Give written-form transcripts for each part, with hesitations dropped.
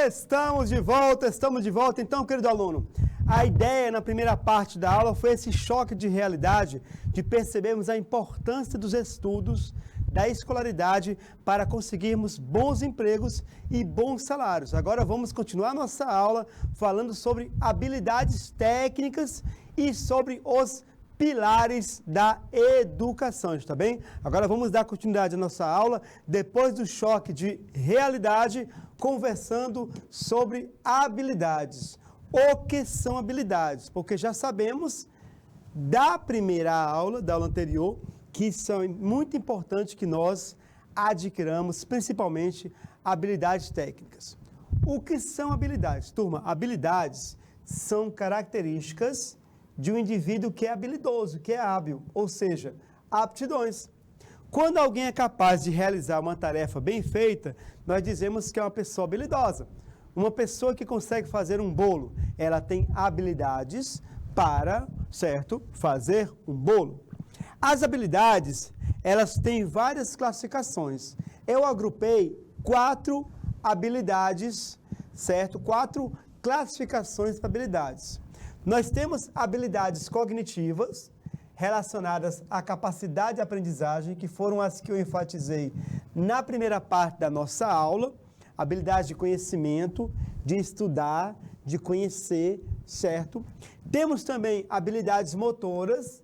Estamos de volta. Então, querido aluno, a ideia na primeira parte da aula foi esse choque de realidade, de percebermos a importância dos estudos, da escolaridade para conseguirmos bons empregos e bons salários. Agora vamos continuar nossa aula falando sobre habilidades técnicas e sobre os pilares da educação, está bem? Agora vamos dar continuidade à nossa aula, depois do choque de realidade, conversando sobre habilidades. O que são habilidades? Porque já sabemos da primeira aula, da aula anterior, que são muito importantes que nós adquiramos, principalmente habilidades técnicas. O que são habilidades? Turma, habilidades são características de um indivíduo que é habilidoso, que é hábil, ou seja, aptidões. Quando alguém é capaz de realizar uma tarefa bem feita, nós dizemos que é uma pessoa habilidosa. Uma pessoa que consegue fazer um bolo, ela tem habilidades para, certo, fazer um bolo. As habilidades, elas têm várias classificações. Eu agrupei 4 habilidades, certo? 4 classificações para habilidades. Nós temos habilidades cognitivas, relacionadas à capacidade de aprendizagem, que foram as que eu enfatizei na primeira parte da nossa aula. Habilidade de conhecimento, de estudar, de conhecer, certo? Temos também habilidades motoras,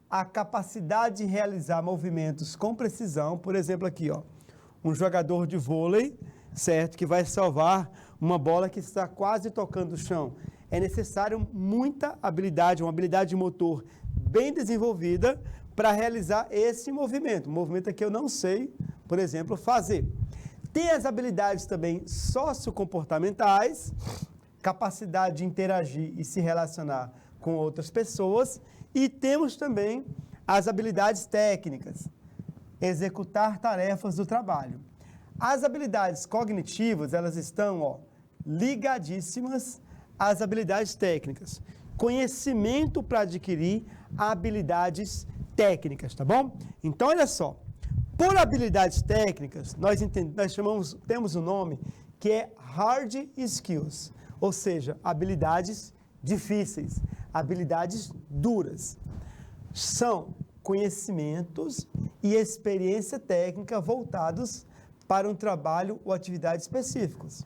a capacidade de realizar movimentos com precisão. Por exemplo, aqui, ó, um jogador de vôlei, certo? Que vai salvar uma bola que está quase tocando o chão. É necessário muita habilidade, uma habilidade motor bem desenvolvida para realizar esse movimento. Um movimento que eu não sei, por exemplo, fazer. Tem as habilidades também sociocomportamentais, capacidade de interagir e se relacionar com outras pessoas. E temos também as habilidades técnicas, executar tarefas do trabalho. As habilidades cognitivas, elas estão, ligadíssimas às habilidades técnicas. Conhecimento para adquirir habilidades técnicas, tá bom? Então, olha só. Por habilidades técnicas, nós temos um nome que é hard skills, ou seja, habilidades difíceis, habilidades duras. São conhecimentos e experiência técnica voltados para um trabalho ou atividade específicos.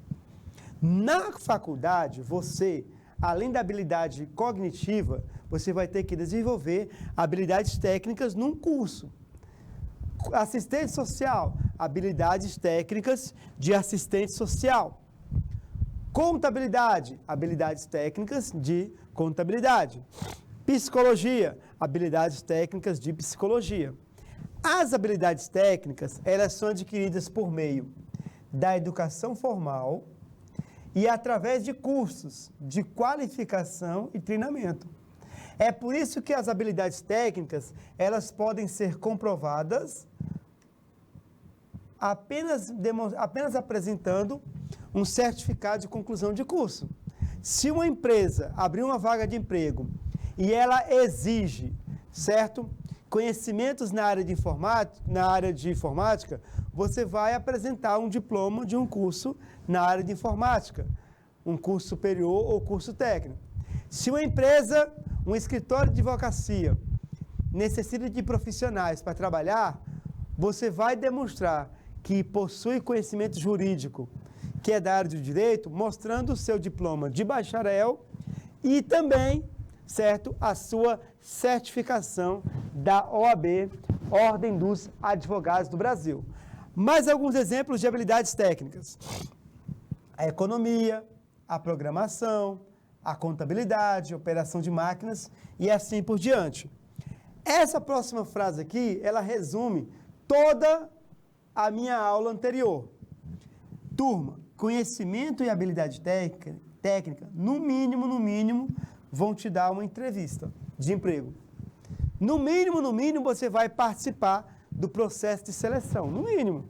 Na faculdade, você, além da habilidade cognitiva, você vai ter que desenvolver habilidades técnicas num curso. Assistente social, habilidades técnicas de assistente social. Contabilidade, habilidades técnicas de contabilidade. Psicologia, habilidades técnicas de psicologia. As habilidades técnicas, elas são adquiridas por meio da educação formal e através de cursos de qualificação e treinamento. É por isso que as habilidades técnicas, elas podem ser comprovadas apenas apresentando um certificado de conclusão de curso. Se uma empresa abrir uma vaga de emprego e ela exige, certo, conhecimentos na área de informática, você vai apresentar um diploma de um curso na área de informática, um curso superior ou curso técnico. Se uma empresa, um escritório de advocacia, necessita de profissionais para trabalhar, você vai demonstrar que possui conhecimento jurídico, que é da área do direito, mostrando o seu diploma de bacharel e também, certo, a sua certificação da OAB, Ordem dos Advogados do Brasil. Mais alguns exemplos de habilidades técnicas: a economia, a programação, a contabilidade, operação de máquinas e assim por diante. Essa próxima frase aqui, ela resume toda a minha aula anterior. Turma, conhecimento e habilidade técnica, no mínimo, vão te dar uma entrevista de emprego. No mínimo, você vai participar do processo de seleção, no mínimo.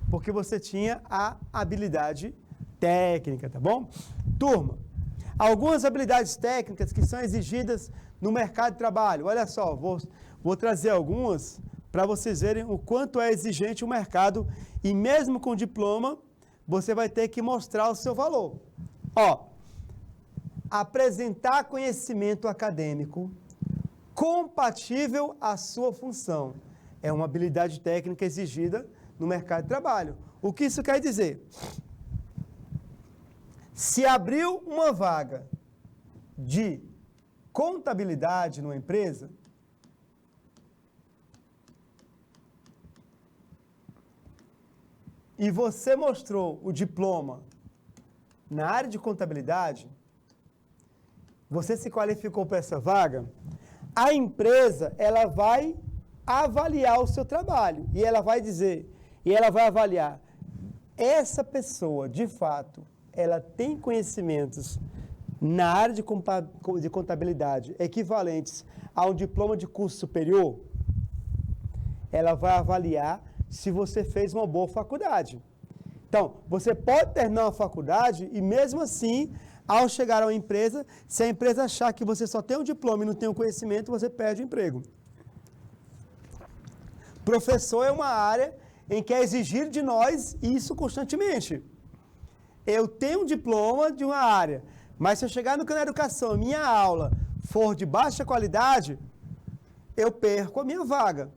Porque você tinha a habilidade técnica, tá bom? Turma, algumas habilidades técnicas que são exigidas no mercado de trabalho. Olha só, vou trazer algumas para vocês verem o quanto é exigente o mercado e mesmo com diploma, você vai ter que mostrar o seu valor. Ó, apresentar conhecimento acadêmico compatível à sua função. É uma habilidade técnica exigida no mercado de trabalho. O que isso quer dizer? Se abriu uma vaga de contabilidade numa empresa, e você mostrou o diploma na área de contabilidade, você se qualificou para essa vaga, a empresa, ela vai avaliar o seu trabalho e ela vai dizer, e ela vai avaliar, essa pessoa, de fato, ela tem conhecimentos na área de contabilidade equivalentes a um diploma de curso superior, ela vai avaliar se você fez uma boa faculdade. Então, você pode terminar uma faculdade e mesmo assim, ao chegar a uma empresa, se a empresa achar que você só tem um diploma e não tem um conhecimento, você perde o emprego. Professor é uma área em que é exigido de nós isso constantemente. Eu tenho um diploma de uma área, mas se eu chegar no canal de educação, minha aula for de baixa qualidade, eu perco a minha vaga.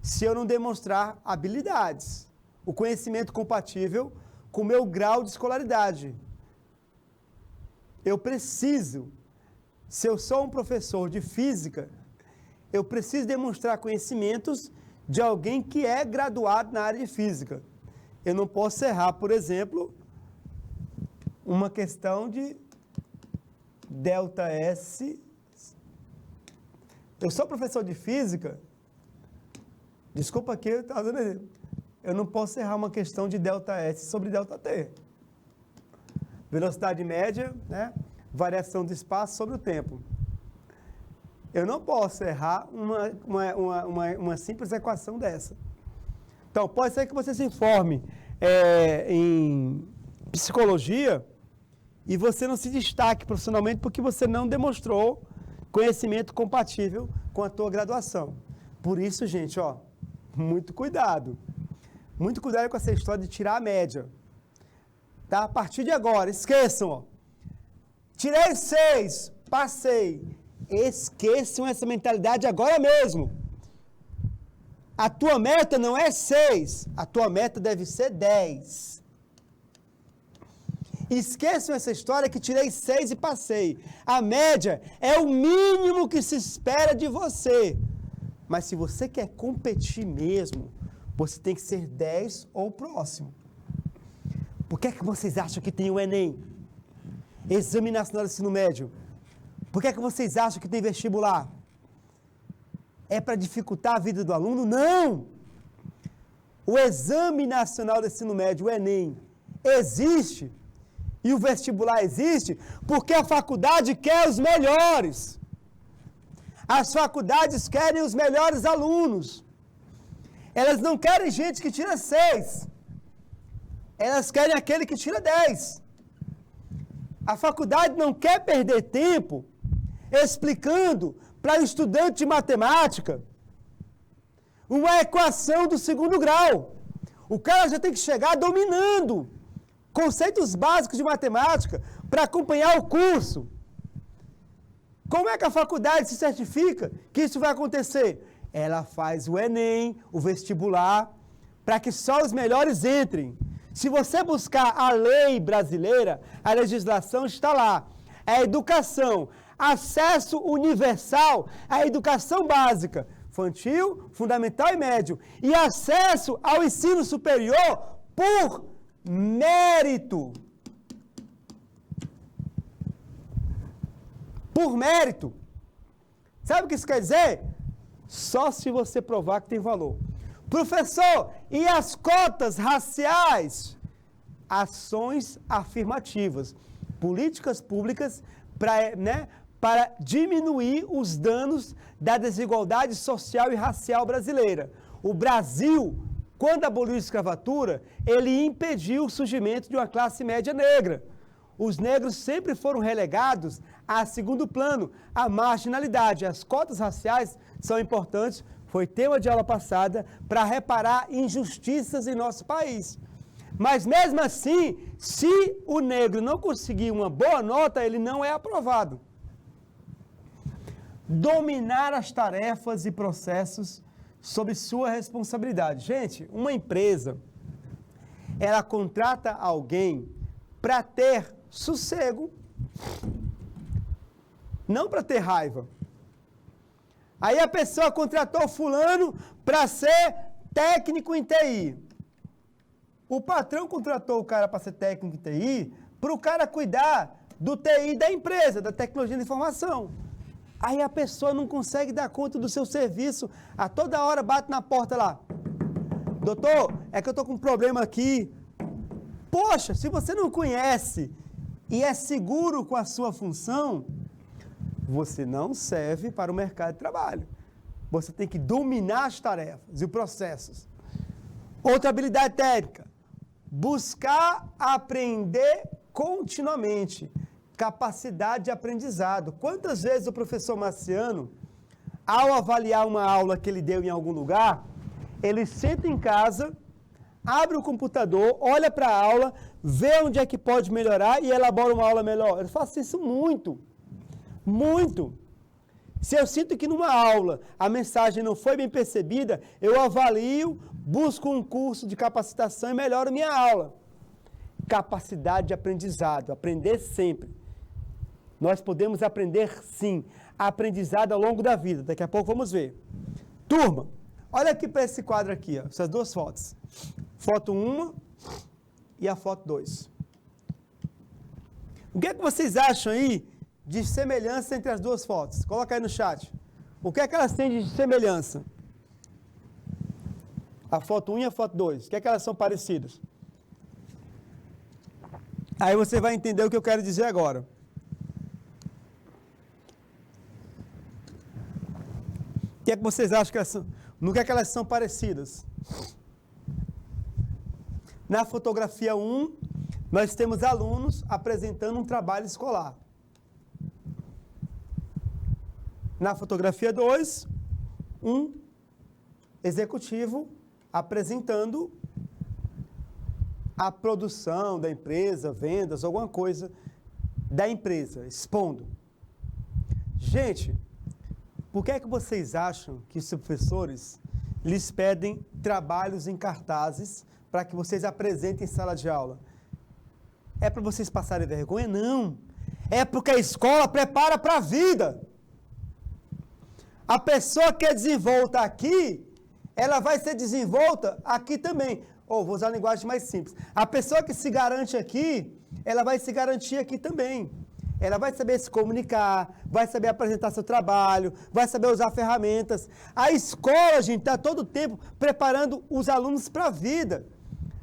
Se eu não demonstrar habilidades, o conhecimento compatível com o meu grau de escolaridade. Eu preciso, se eu sou um professor de física, eu preciso demonstrar conhecimentos de alguém que é graduado na área de física. Eu não posso errar, por exemplo, uma questão de ΔS. Eu sou professor de física, desculpa aqui, eu não posso errar uma questão de ΔS sobre ΔT. Velocidade média, né? Variação do espaço sobre o tempo. Eu não posso errar uma simples equação dessa. Então, pode ser que você se informe em psicologia e você não se destaque profissionalmente porque você não demonstrou conhecimento compatível com a tua graduação. Por isso, gente, ó, muito cuidado. Muito cuidado com essa história de tirar a média. Tá? A partir de agora, esqueçam, ó. Tirei 6, passei. Esqueçam essa mentalidade agora mesmo. A tua meta não é 6, a tua meta deve ser 10. Esqueçam essa história que tirei 6 e passei. A média é o mínimo que se espera de você. Mas se você quer competir mesmo, você tem que ser 10 ou próximo. Por que é que vocês acham que tem o Enem? Exame Nacional de Ensino Médio. Por que é que vocês acham que tem vestibular? É para dificultar a vida do aluno? Não! O Exame Nacional de Ensino Médio, o Enem, existe e o vestibular existe porque a faculdade quer os melhores. As faculdades querem os melhores alunos. Elas não querem gente que tira 6. Elas querem aquele que tira 10. A faculdade não quer perder tempo explicando para o estudante de matemática uma equação do segundo grau. O cara já tem que chegar dominando conceitos básicos de matemática para acompanhar o curso. Como é que a faculdade se certifica que isso vai acontecer? Ela faz o Enem, o vestibular, para que só os melhores entrem. Se você buscar a lei brasileira, a legislação está lá. É a educação, acesso universal à educação básica, infantil, fundamental e médio, e acesso ao ensino superior por mérito. Por mérito. Sabe o que isso quer dizer? Só se você provar que tem valor. Professor, e as cotas raciais? Ações afirmativas, políticas públicas para diminuir os danos da desigualdade social e racial brasileira. O Brasil, quando aboliu a escravatura, ele impediu o surgimento de uma classe média negra. Os negros sempre foram relegados a segundo plano, a marginalidade. As cotas raciais são importantes, foi tema de aula passada, para reparar injustiças em nosso país. Mas mesmo assim, se o negro não conseguir uma boa nota, ele não é aprovado. Dominar as tarefas e processos sob sua responsabilidade. Gente, uma empresa, ela contrata alguém para ter sossego, não para ter raiva. Aí a pessoa contratou fulano para ser técnico em TI. O patrão contratou o cara para ser técnico em TI para o cara cuidar do TI da empresa, da tecnologia de informação. Aí a pessoa não consegue dar conta do seu serviço, a toda hora bate na porta lá. Doutor, é que eu estou com um problema aqui. Poxa, se você não conhece e é seguro com a sua função, você não serve para o mercado de trabalho. Você tem que dominar as tarefas e os processos. Outra habilidade técnica, buscar aprender continuamente. Capacidade de aprendizado. Quantas vezes o professor Marciano, ao avaliar uma aula que ele deu em algum lugar, ele senta em casa, abre o computador, olha para a aula, vê onde é que pode melhorar e elabora uma aula melhor. Eu faço isso muito. Muito. Se eu sinto que numa aula a mensagem não foi bem percebida, eu avalio, busco um curso de capacitação e melhoro minha aula. Capacidade de aprendizado, aprender sempre. Nós podemos aprender sim, aprendizado ao longo da vida. Daqui a pouco vamos ver. Turma, olha aqui para esse quadro aqui, ó, essas duas fotos. Foto 1 e a foto 2. O que é que vocês acham aí de semelhança entre as duas fotos? Coloca aí no chat. O que é que elas têm de semelhança? A foto 1 e a foto 2. O que é que elas são parecidas? Aí você vai entender o que eu quero dizer agora. O que é que vocês acham que elas são? No que é que elas são parecidas? Na fotografia 1, nós temos alunos apresentando um trabalho escolar. Na fotografia 2, um executivo apresentando a produção da empresa, vendas, alguma coisa da empresa, expondo. Gente, por que é que vocês acham que os professores lhes pedem trabalhos em cartazes para que vocês apresentem em sala de aula? É para vocês passarem vergonha? Não. É porque a escola prepara para a vida. A pessoa que é desenvolta aqui, ela vai ser desenvolta aqui também. Ou vou usar uma linguagem mais simples. A pessoa que se garante aqui, ela vai se garantir aqui também. Ela vai saber se comunicar, vai saber apresentar seu trabalho, vai saber usar ferramentas. A escola, gente, está todo o tempo preparando os alunos para a vida.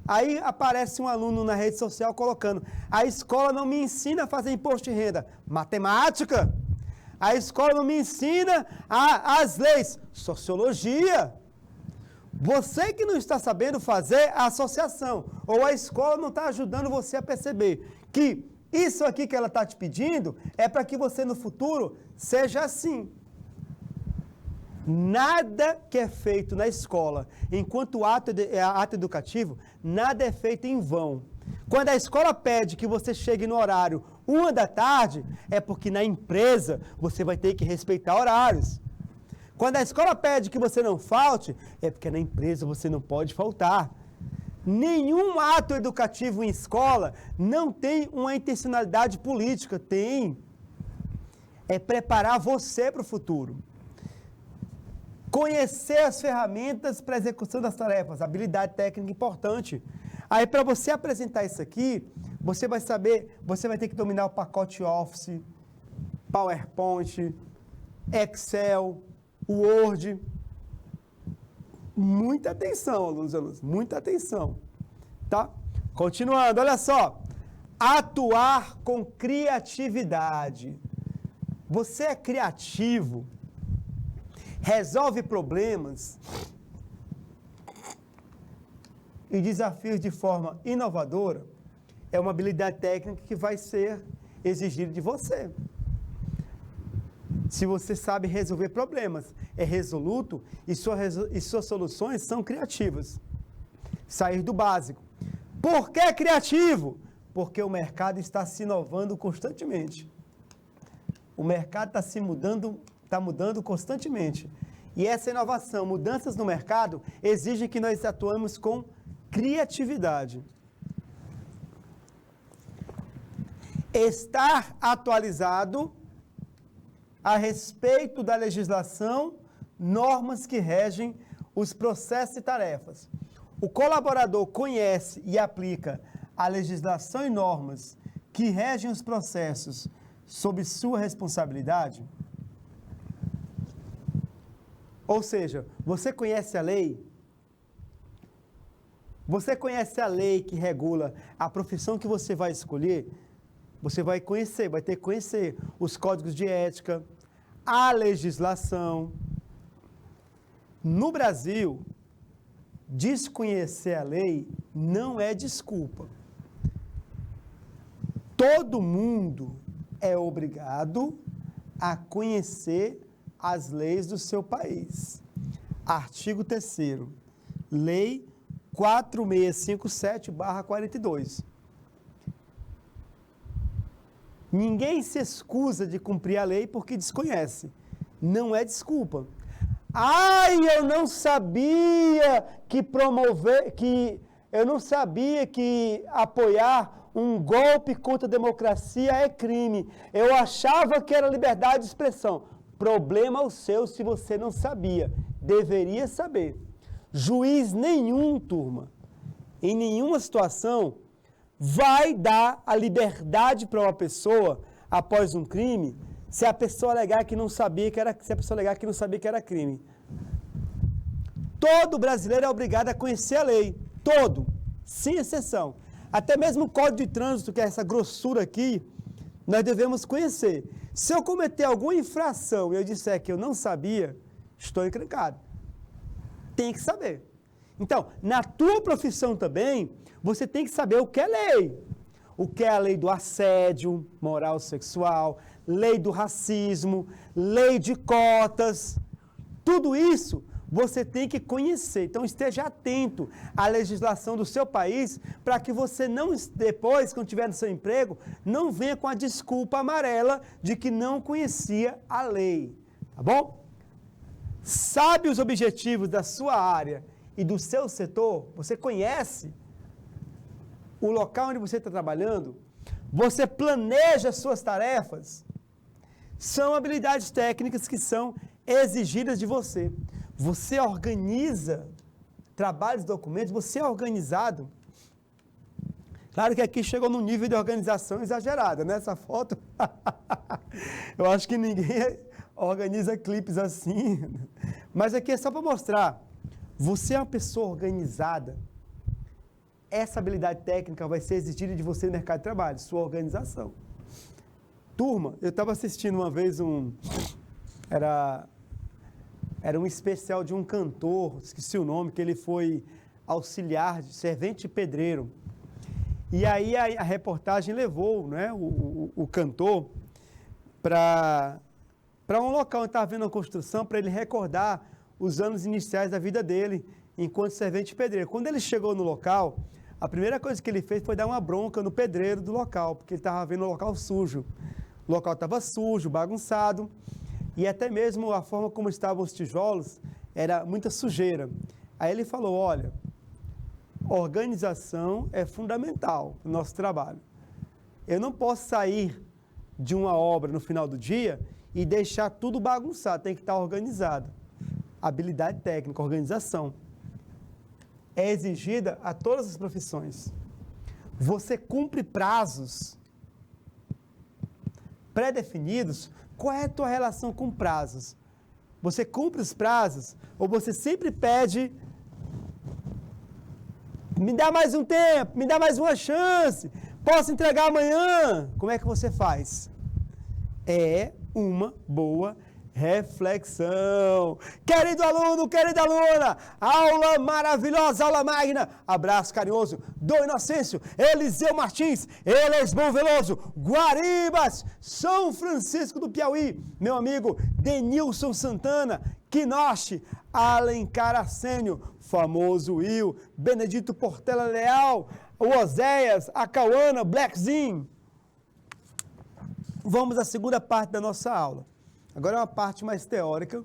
Aí aparece um aluno na rede social colocando: a escola não me ensina a fazer imposto de renda. Matemática. A escola não me ensina as leis. Sociologia. Você que não está sabendo fazer a associação, ou a escola não está ajudando você a perceber que isso aqui que ela está te pedindo é para que você no futuro seja assim. Nada que é feito na escola, enquanto ato educativo, nada é feito em vão. Quando a escola pede que você chegue no horário 1 da tarde, é porque na empresa você vai ter que respeitar horários. Quando a escola pede que você não falte, é porque na empresa você não pode faltar. Nenhum ato educativo em escola não tem uma intencionalidade política. Tem. É preparar você para o futuro. Conhecer as ferramentas para a execução das tarefas. Habilidade técnica importante. Aí, para você apresentar isso aqui, você vai saber, você vai ter que dominar o pacote Office, PowerPoint, Excel, Word. Muita atenção, alunos e alunas, muita atenção, tá? Continuando, olha só. Atuar com criatividade. Você é criativo, resolve problemas e desafios de forma inovadora, é uma habilidade técnica que vai ser exigida de você. Se você sabe resolver problemas, é resoluto e suas soluções são criativas. Sair do básico. Por que criativo? Porque o mercado está se inovando constantemente. O mercado está mudando constantemente. E essa inovação, mudanças no mercado, exigem que nós atuemos com criatividade. Estar atualizado a respeito da legislação, normas que regem os processos e tarefas. O colaborador conhece e aplica a legislação e normas que regem os processos sob sua responsabilidade? Ou seja, você conhece a lei? Você conhece a lei que regula a profissão que você vai escolher? Você vai ter que conhecer os códigos de ética, a legislação. No Brasil, desconhecer a lei não é desculpa. Todo mundo é obrigado a conhecer as leis do seu país. Artigo 3º, Lei 4657/42. Ninguém se excusa de cumprir a lei porque desconhece. Não é desculpa. Ai, eu não sabia que apoiar um golpe contra a democracia é crime. Eu achava que era liberdade de expressão. Problema o seu se você não sabia. Deveria saber. Juiz nenhum, turma, em nenhuma situação, vai dar a liberdade para uma pessoa após um crime se a pessoa alegar que não sabia que era crime. Todo brasileiro é obrigado a conhecer a lei. Todo. Sem exceção. Até mesmo o Código de Trânsito, que é essa grossura aqui, nós devemos conhecer. Se eu cometer alguma infração e eu disser que eu não sabia, estou encrencado. Tem que saber. Então, na tua profissão também, você tem que saber o que é lei. O que é a lei do assédio moral sexual, lei do racismo, lei de cotas. Tudo isso você tem que conhecer. Então, esteja atento à legislação do seu país para que você não, depois, quando estiver no seu emprego, não venha com a desculpa amarela de que não conhecia a lei. Tá bom? Sabe os objetivos da sua área e do seu setor? Você conhece o local onde você está trabalhando? Você planeja as suas tarefas? São habilidades técnicas que são exigidas de você. Você organiza trabalhos, documentos, você é organizado. Claro que aqui chegou num nível de organização exagerada, né? Essa foto, eu acho que ninguém organiza clipes assim. Mas aqui é só para mostrar. Você é uma pessoa organizada. Essa habilidade técnica vai ser exigida de você no mercado de trabalho, sua organização. Turma, eu estava assistindo uma vez era um especial de um cantor, esqueci o nome, que ele foi auxiliar, servente pedreiro. E aí a reportagem levou, né, o cantor para um local onde estava vendo a construção, para ele recordar os anos iniciais da vida dele enquanto servente pedreiro. Quando ele chegou no local, a primeira coisa que ele fez foi dar uma bronca no pedreiro do local, porque ele estava vendo o local sujo. O local estava sujo, bagunçado, e até mesmo a forma como estavam os tijolos era muita sujeira. Aí ele falou, olha, organização é fundamental no nosso trabalho. Eu não posso sair de uma obra no final do dia e deixar tudo bagunçado, tem que estar organizado. Habilidade técnica, organização, é exigida a todas as profissões. Você cumpre prazos pré-definidos. Qual é a tua relação com prazos? Você cumpre os prazos ou você sempre pede, me dá mais um tempo, me dá mais uma chance, posso entregar amanhã? Como é que você faz? É uma boa reflexão. Querido aluno, querida aluna, aula maravilhosa, aula magna. Abraço carinhoso do Inocêncio, Eliseu Martins, Elisbon Veloso, Guaribas, São Francisco do Piauí, meu amigo Denilson Santana, Quinoche, Alencar Arsênio, famoso Will, Benedito Portela Leal, o Oséias, a Cauana, Blackzinho. Vamos à segunda parte da nossa aula. Agora é uma parte mais teórica,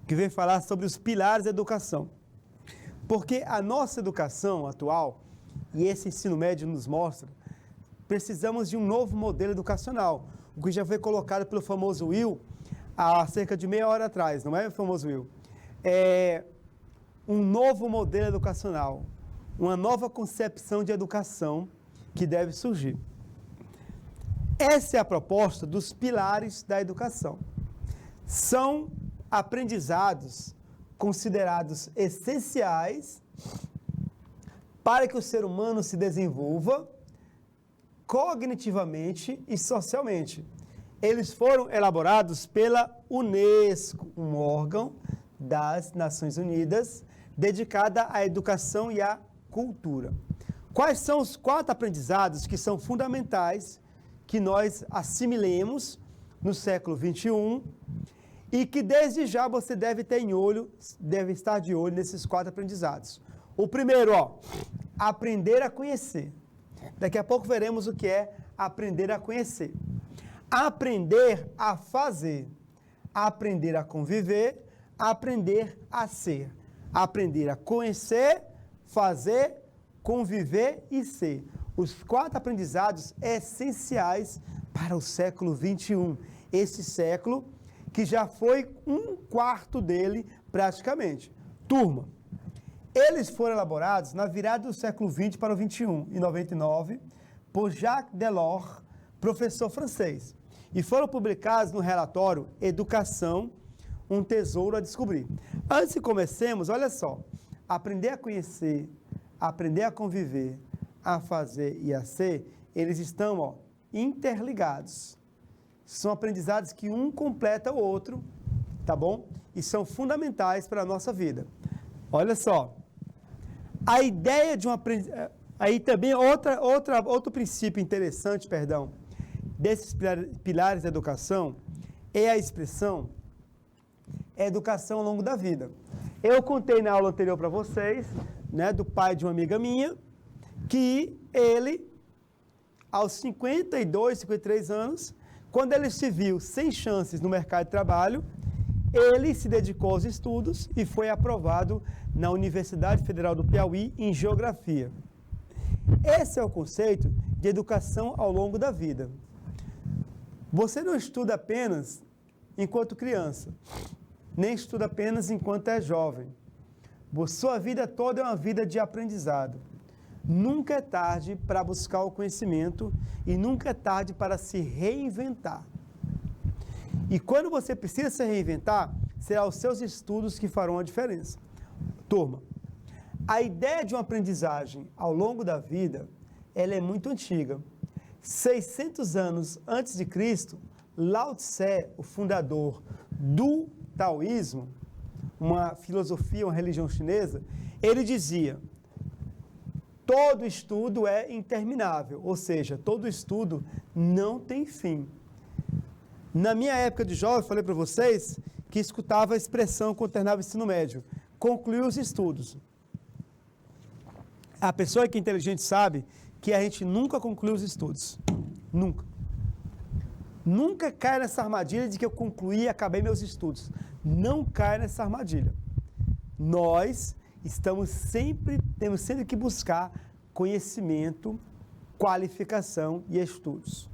que vem falar sobre os pilares da educação. Porque a nossa educação atual, e esse ensino médio nos mostra, precisamos de um novo modelo educacional, o que já foi colocado pelo famoso Will há cerca de meia hora atrás, não é, famoso Will? É um novo modelo educacional, uma nova concepção de educação que deve surgir. Essa é a proposta dos pilares da educação. São aprendizados considerados essenciais para que o ser humano se desenvolva cognitivamente e socialmente. Eles foram elaborados pela Unesco, um órgão das Nações Unidas dedicada à educação e à cultura. Quais são os 4 aprendizados que são fundamentais que nós assimilemos no século XXI e que desde já você deve estar de olho nesses 4 aprendizados? O primeiro, aprender a conhecer. Daqui a pouco veremos o que é aprender a conhecer. Aprender a fazer. Aprender a conviver. Aprender a ser. Aprender a conhecer, fazer, conviver e ser. Os 4 aprendizados essenciais para o século XXI. Esse século que já foi 1/4 dele praticamente. Turma, eles foram elaborados na virada do século XX para o XXI, em 99, por Jacques Delors, professor francês, e foram publicados no relatório Educação, um tesouro a descobrir. Antes que comecemos, olha só, aprender a conhecer, aprender a conviver, a fazer e a ser, eles estão interligados. São aprendizados que um completa o outro, tá bom? E são fundamentais para a nossa vida. Olha só, a ideia de um aprendizado... Aí também outro princípio interessante, desses pilares da educação é a expressão educação ao longo da vida. Eu contei na aula anterior para vocês, do pai de uma amiga minha, que ele, aos 52, 53 anos, quando ele se viu sem chances no mercado de trabalho, ele se dedicou aos estudos e foi aprovado na Universidade Federal do Piauí em Geografia. Esse é o conceito de educação ao longo da vida. Você não estuda apenas enquanto criança, nem estuda apenas enquanto é jovem. Sua vida toda é uma vida de aprendizado. Nunca é tarde para buscar o conhecimento e nunca é tarde para se reinventar. E quando você precisa se reinventar, será os seus estudos que farão a diferença. Turma, a ideia de uma aprendizagem ao longo da vida, ela é muito antiga. 600 anos antes de Cristo, Lao Tse, o fundador do taoísmo, uma filosofia, uma religião chinesa, ele dizia: todo estudo é interminável, ou seja, todo estudo não tem fim. Na minha época de jovem, eu falei para vocês que escutava a expressão quando terminava o ensino médio: concluir os estudos. A pessoa que é inteligente sabe que a gente nunca conclui os estudos. Nunca. Nunca cai nessa armadilha de que eu concluí e acabei meus estudos. Não cai nessa armadilha. Nós temos sempre que buscar conhecimento, qualificação e estudos.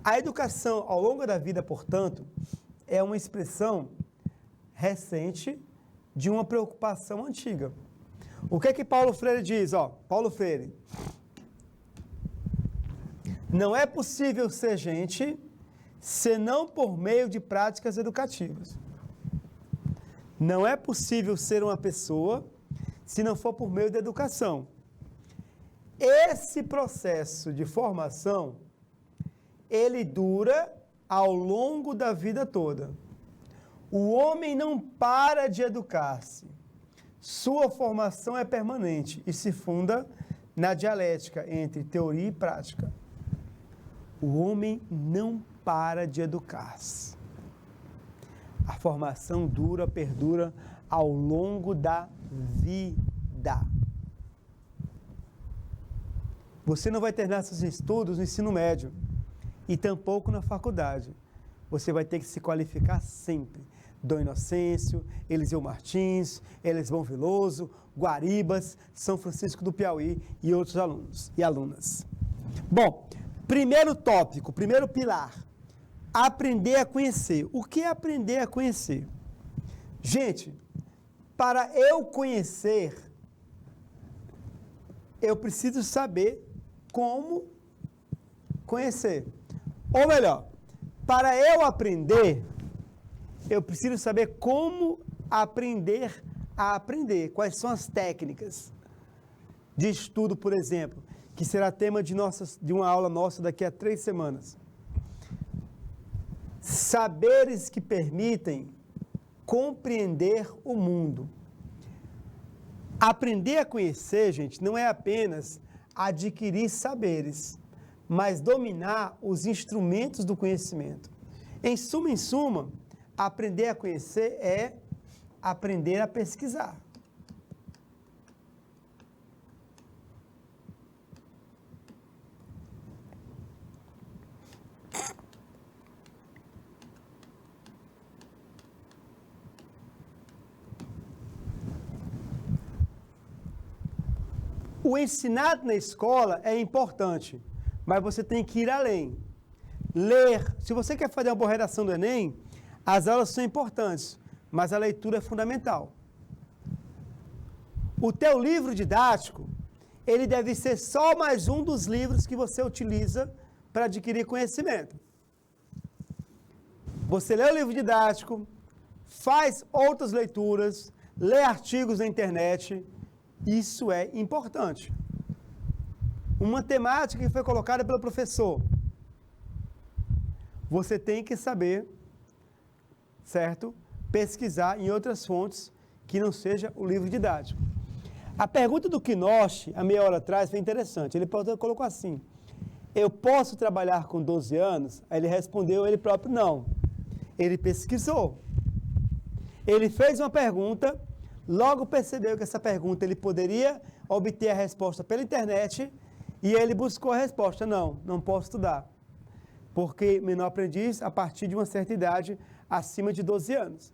A educação ao longo da vida, portanto, é uma expressão recente de uma preocupação antiga. O que é que Paulo Freire diz? Paulo Freire: não é possível ser gente senão por meio de práticas educativas. Não é possível ser uma pessoa se não for por meio da educação. Esse processo de formação, ele dura ao longo da vida toda. O homem não para de educar-se. Sua formação é permanente e se funda na dialética entre teoria e prática. O homem não para de educar-se. A formação perdura ao longo da vida. Você não vai terminar seus estudos no ensino médio e tampouco na faculdade. Você vai ter que se qualificar sempre. Dom Inocêncio, Eliseu Martins, Elisbão Veloso, Guaribas, São Francisco do Piauí e outros alunos e alunas. Bom, primeiro tópico, primeiro pilar, aprender a conhecer. O que é aprender a conhecer? Gente, para eu conhecer, eu preciso saber como conhecer. Ou melhor, para eu aprender, eu preciso saber como aprender a aprender. Quais são as técnicas de estudo, por exemplo, que será tema de uma aula nossa daqui a 3 semanas. Saberes que permitem compreender o mundo. Aprender a conhecer, gente, não é apenas adquirir saberes, mas dominar os instrumentos do conhecimento. Em suma, aprender a conhecer é aprender a pesquisar. O ensinado na escola é importante, mas você tem que ir além. Ler. Se você quer fazer uma boa redação do Enem, as aulas são importantes, mas a leitura é fundamental. O teu livro didático, ele deve ser só mais um dos livros que você utiliza para adquirir conhecimento. Você lê o livro didático, faz outras leituras, lê artigos na internet. Isso é importante. Uma temática que foi colocada pelo professor. Você tem que saber, certo? Pesquisar em outras fontes que não seja o livro didático. A pergunta do Knost, há meia hora atrás, foi interessante. Ele colocou assim: eu posso trabalhar com 12 anos? Aí ele respondeu ele próprio, não. Ele pesquisou. Ele fez uma pergunta, logo percebeu que essa pergunta ele poderia obter a resposta pela internet e ele buscou a resposta. Não posso estudar. Porque menor aprendiz a partir de uma certa idade, acima de 12 anos.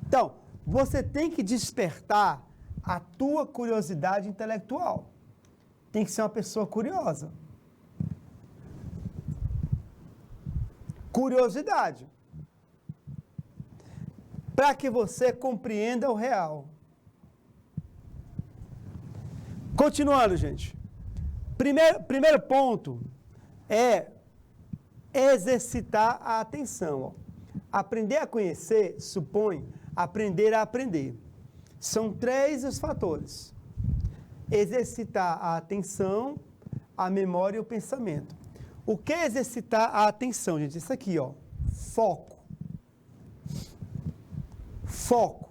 Então, você tem que despertar a tua curiosidade intelectual. Tem que ser uma pessoa curiosa. Curiosidade. Para que você compreenda o real. Continuando, gente. Primeiro ponto é exercitar a atenção. Aprender a conhecer supõe aprender a aprender. São 3 os fatores. Exercitar a atenção, a memória e o pensamento. O que é exercitar a atenção, gente? Isso aqui, ó. Foco. Foco.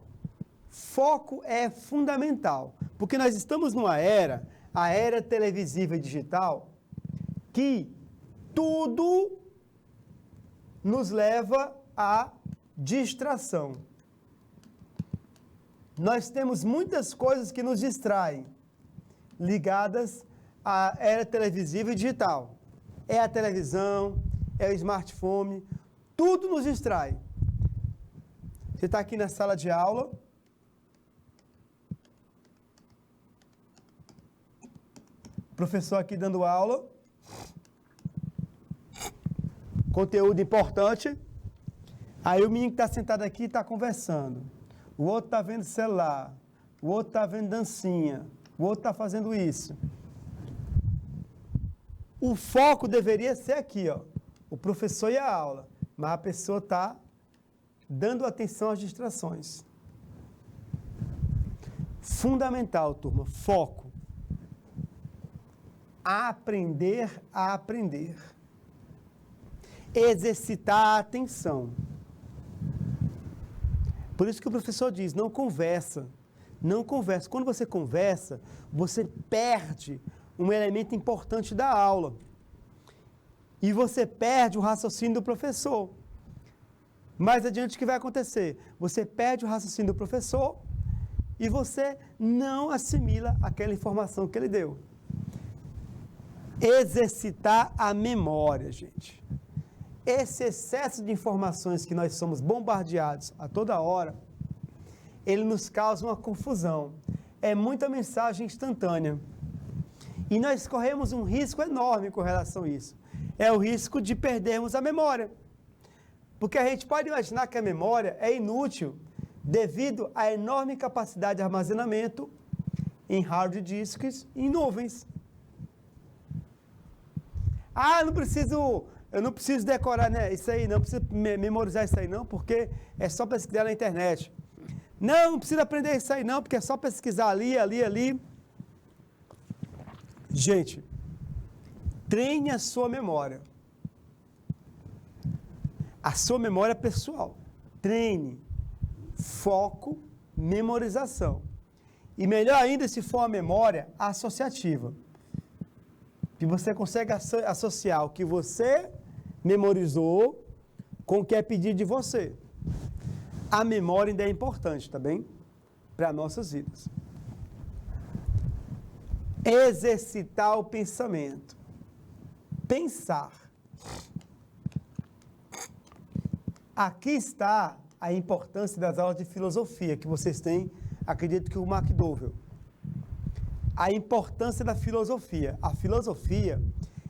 Foco é fundamental, porque nós estamos numa era, a era televisiva e digital, que tudo nos leva à distração. Nós temos muitas coisas que nos distraem, ligadas à era televisiva e digital. É a televisão, é o smartphone, tudo nos distrai. Você está aqui na sala de aula, professor aqui dando aula, conteúdo importante, aí o menino que está sentado aqui está conversando, o outro está vendo celular, o outro está vendo dancinha, o outro está fazendo isso. O foco deveria ser aqui, ó, o professor e a aula, mas a pessoa está dando atenção às distrações. Fundamental, turma, foco. Aprender a aprender. Exercitar a atenção. Por isso que o professor diz, não conversa. Não conversa. Quando você conversa, você perde um elemento importante da aula. E você perde o raciocínio do professor. Mais adiante, o que vai acontecer? Você perde o raciocínio do professor e você não assimila aquela informação que ele deu. Exercitar a memória, gente. Esse excesso de informações que nós somos bombardeados a toda hora, ele nos causa uma confusão. É muita mensagem instantânea. E nós corremos um risco enorme com relação a isso. É o risco de perdermos a memória. Porque a gente pode imaginar que a memória é inútil devido à enorme capacidade de armazenamento em hard disks e em nuvens. Ah, eu não preciso decorar, né, isso aí, não preciso memorizar isso aí não, porque é só pesquisar na internet. Não precisa aprender isso aí não, porque é só pesquisar ali. Gente, treine a sua memória. A sua memória pessoal. Treine. Foco, memorização. E melhor ainda se for uma memória associativa. Que você consegue associar o que você memorizou com o que é pedido de você. A memória ainda é importante, tá bem? Para nossas vidas. Exercitar o pensamento. Pensar. Aqui está a importância das aulas de filosofia que vocês têm, acredito que o McDowell. A importância da filosofia. A filosofia,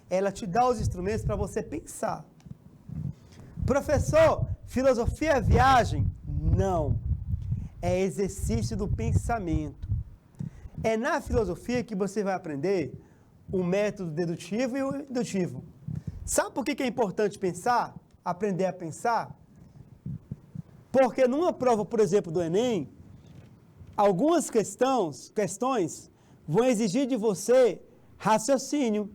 ela te dá os instrumentos para você pensar. Professor, filosofia é viagem? Não. É exercício do pensamento. É na filosofia que você vai aprender o método dedutivo e o indutivo. Sabe por que é importante pensar? Aprender a pensar? Porque numa prova, por exemplo, do Enem, algumas questões vão exigir de você raciocínio.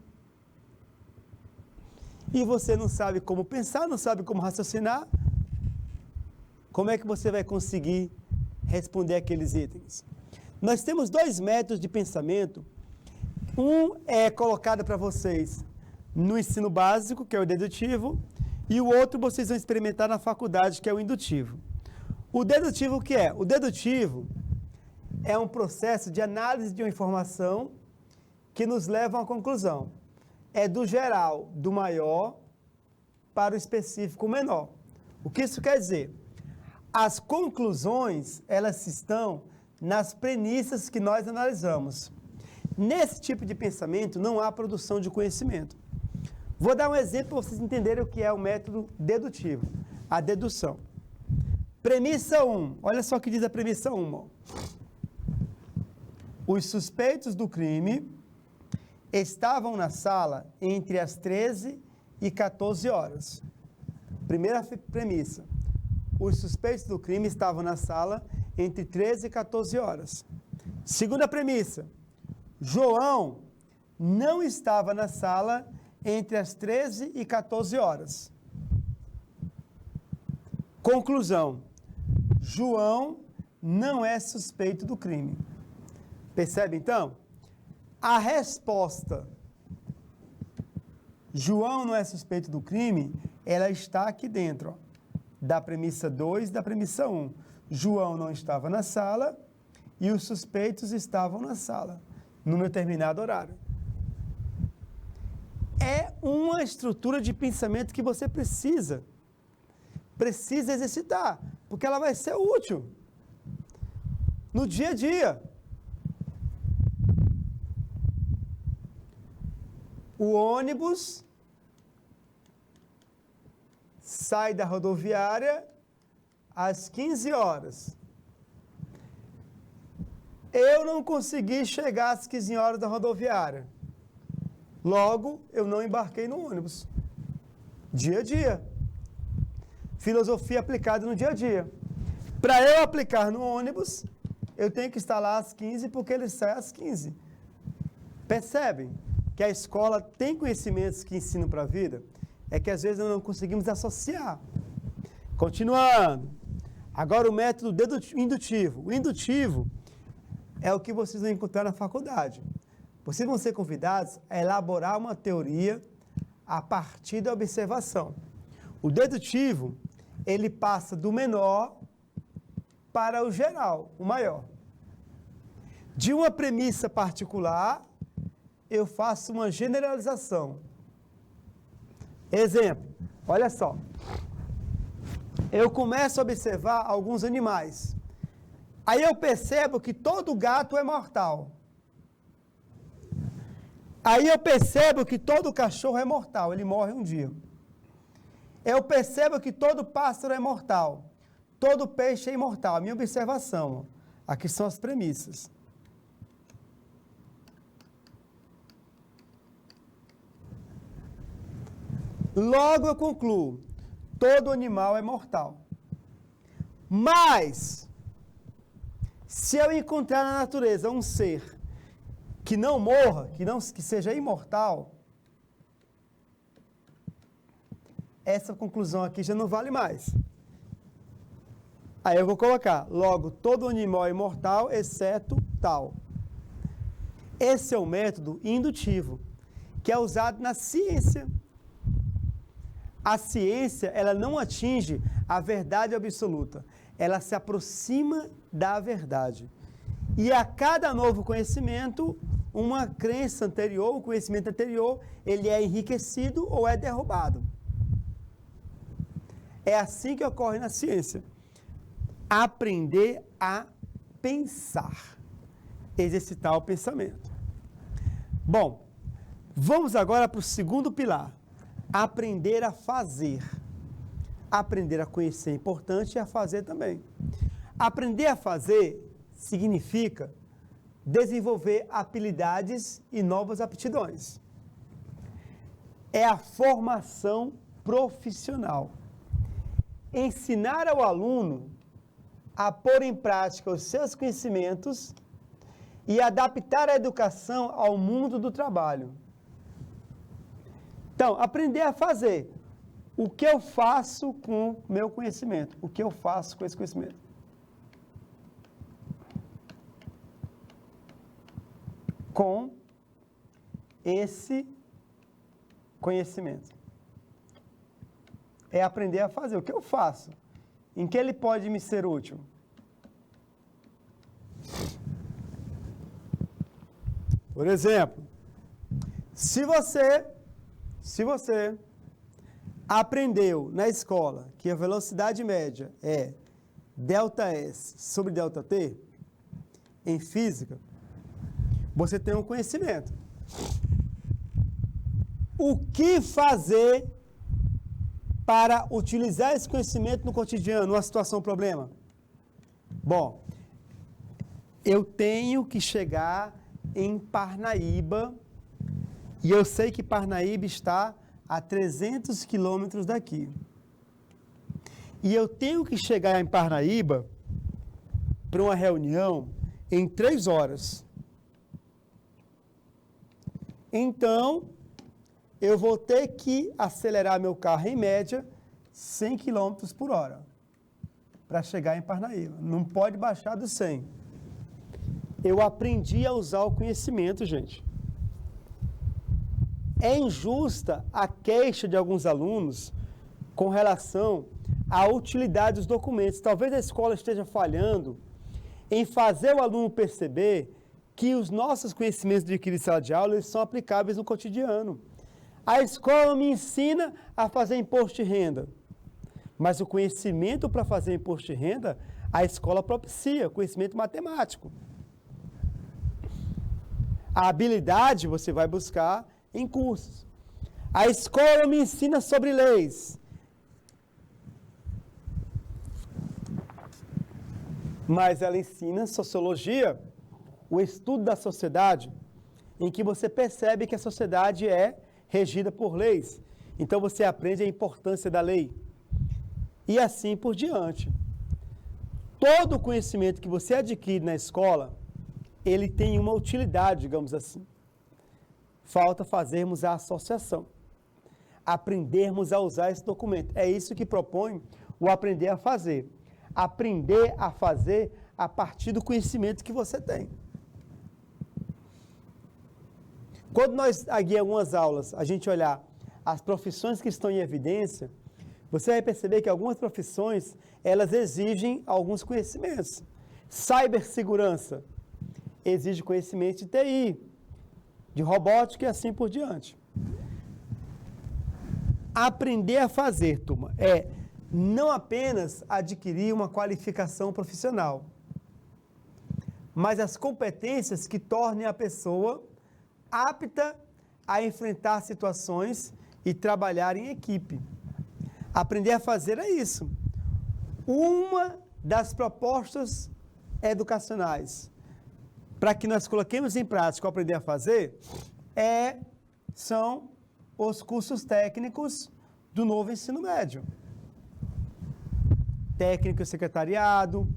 E você não sabe como pensar, não sabe como raciocinar. Como é que você vai conseguir responder aqueles itens? Nós temos dois métodos de pensamento. Um é colocado para vocês no ensino básico, que é o dedutivo, e o outro vocês vão experimentar na faculdade, que é o indutivo. O dedutivo o que é? O dedutivo é um processo de análise de uma informação que nos leva a uma conclusão. É do geral, do maior, para o específico menor. O que isso quer dizer? As conclusões, elas estão nas premissas que nós analisamos. Nesse tipo de pensamento, não há produção de conhecimento. Vou dar um exemplo para vocês entenderem o que é o método dedutivo, a dedução. Premissa 1, olha só o que diz a premissa 1. Os suspeitos do crime estavam na sala entre as 13 e 14 horas. Primeira premissa. Os suspeitos do crime estavam na sala entre 13 e 14 horas. Segunda premissa. João não estava na sala entre as 13 e 14 horas. Conclusão. João não é suspeito do crime. Percebe, então? A resposta, João não é suspeito do crime, ela está aqui dentro, ó, da premissa 2 e da premissa 1. João não estava na sala e os suspeitos estavam na sala, num determinado horário. É uma estrutura de pensamento que você precisa exercitar, porque ela vai ser útil no dia a dia. O ônibus sai da rodoviária às 15 horas. Eu não consegui chegar às 15 horas da rodoviária. Logo, eu não embarquei no ônibus. Dia a dia. Filosofia aplicada no dia a dia. Para eu aplicar no ônibus, eu tenho que estar lá às 15 porque ele sai às 15. Percebem que a escola tem conhecimentos que ensinam para a vida? É que às vezes nós não conseguimos associar. Continuando. Agora o método indutivo. O indutivo é o que vocês vão encontrar na faculdade. Vocês vão ser convidados a elaborar uma teoria a partir da observação. O dedutivo, ele passa do menor para o geral, o maior. De uma premissa particular, eu faço uma generalização. Exemplo, olha só. Eu começo a observar alguns animais. Aí eu percebo que todo gato é mortal. Aí eu percebo que todo cachorro é mortal, ele morre um dia. Eu percebo que todo pássaro é mortal, todo peixe é imortal. A minha observação, aqui são as premissas. Logo eu concluo, todo animal é mortal. Mas, se eu encontrar na natureza um ser que não morra, que seja imortal, essa conclusão aqui já não vale mais. Aí eu vou colocar, logo, todo animal é imortal, exceto tal. Esse é o método indutivo, que é usado na ciência. A ciência, ela não atinge a verdade absoluta, ela se aproxima da verdade. E a cada novo conhecimento, uma crença anterior, o conhecimento anterior, ele é enriquecido ou é derrubado. É assim que ocorre na ciência. Aprender a pensar, exercitar o pensamento. Bom, vamos agora para o segundo pilar. Aprender a fazer. Aprender a conhecer é importante e a fazer também. Aprender a fazer significa desenvolver habilidades e novas aptidões. É a formação profissional. Ensinar ao aluno a pôr em prática os seus conhecimentos e adaptar a educação ao mundo do trabalho. Então, aprender a fazer. O que eu faço com o meu conhecimento? O que eu faço com esse conhecimento? Com esse conhecimento. É aprender a fazer. O que eu faço? Em que ele pode me ser útil? Por exemplo, se você aprendeu na escola que a velocidade média é ΔS sobre ΔT, em física, você tem um conhecimento. O que fazer para utilizar esse conhecimento no cotidiano, numa situação problema? Bom, eu tenho que chegar em Parnaíba, e eu sei que Parnaíba está a 300 quilômetros daqui. E eu tenho que chegar em Parnaíba para uma reunião em 3 horas. Então, eu vou ter que acelerar meu carro em média 100 km por hora para chegar em Parnaíba. Não pode baixar dos 100. Eu aprendi a usar o conhecimento, gente. É injusta a queixa de alguns alunos com relação à utilidade dos documentos. Talvez a escola esteja falhando em fazer o aluno perceber que os nossos conhecimentos adquiridos em sala de aula eles são aplicáveis no cotidiano. A escola me ensina a fazer imposto de renda, mas o conhecimento para fazer imposto de renda, a escola propicia, conhecimento matemático. A habilidade você vai buscar em cursos. A escola me ensina sobre leis, mas ela ensina sociologia, o estudo da sociedade, em que você percebe que a sociedade é regida por leis. Então você aprende a importância da lei. E assim por diante. Todo o conhecimento que você adquire na escola, ele tem uma utilidade, digamos assim. Falta fazermos a associação. Aprendermos a usar esse documento. É isso que propõe o aprender a fazer. Aprender a fazer a partir do conhecimento que você tem. Quando nós, aqui em algumas aulas, a gente olhar as profissões que estão em evidência, você vai perceber que algumas profissões, elas exigem alguns conhecimentos. Cibersegurança exige conhecimento de TI. de robótica e assim por diante. Aprender a fazer, turma, é não apenas adquirir uma qualificação profissional, mas as competências que tornem a pessoa apta a enfrentar situações e trabalhar em equipe. Aprender a fazer é isso. Uma das propostas educacionais para que nós coloquemos em prática o aprender a fazer são os cursos técnicos do novo ensino médio. Técnico em secretariado,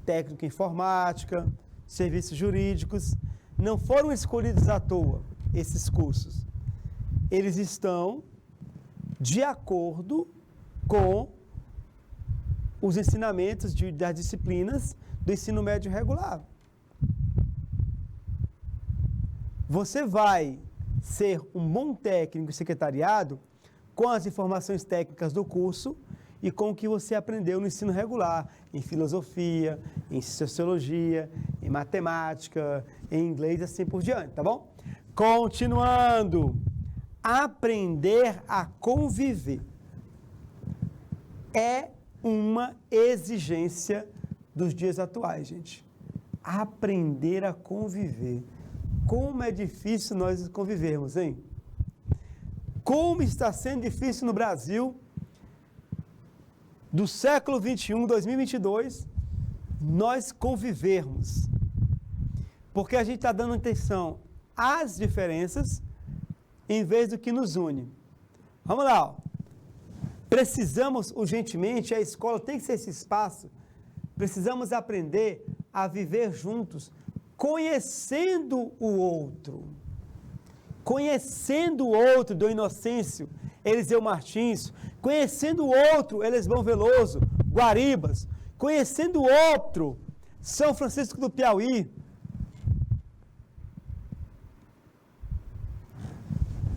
técnico em informática, serviços jurídicos. Não foram escolhidos à toa esses cursos. Eles estão de acordo com os ensinamentos das disciplinas do ensino médio regular. Você vai ser um bom técnico em secretariado com as informações técnicas do curso e com o que você aprendeu no ensino regular, em filosofia, em sociologia, em matemática, em inglês e assim por diante, tá bom? Continuando, aprender a conviver é uma exigência dos dias atuais, gente. Aprender a conviver. Como é difícil nós convivermos, hein? Como está sendo difícil no Brasil, do século 21, 2022, nós convivermos. Porque a gente está dando atenção às diferenças em vez do que nos une. Vamos lá, ó. Precisamos urgentemente, a escola tem que ser esse espaço, precisamos aprender a viver juntos, conhecendo o outro. Conhecendo o outro, do Inocêncio, Eliseu Martins, conhecendo o outro, Elisbão Veloso, Guaribas, conhecendo o outro, São Francisco do Piauí.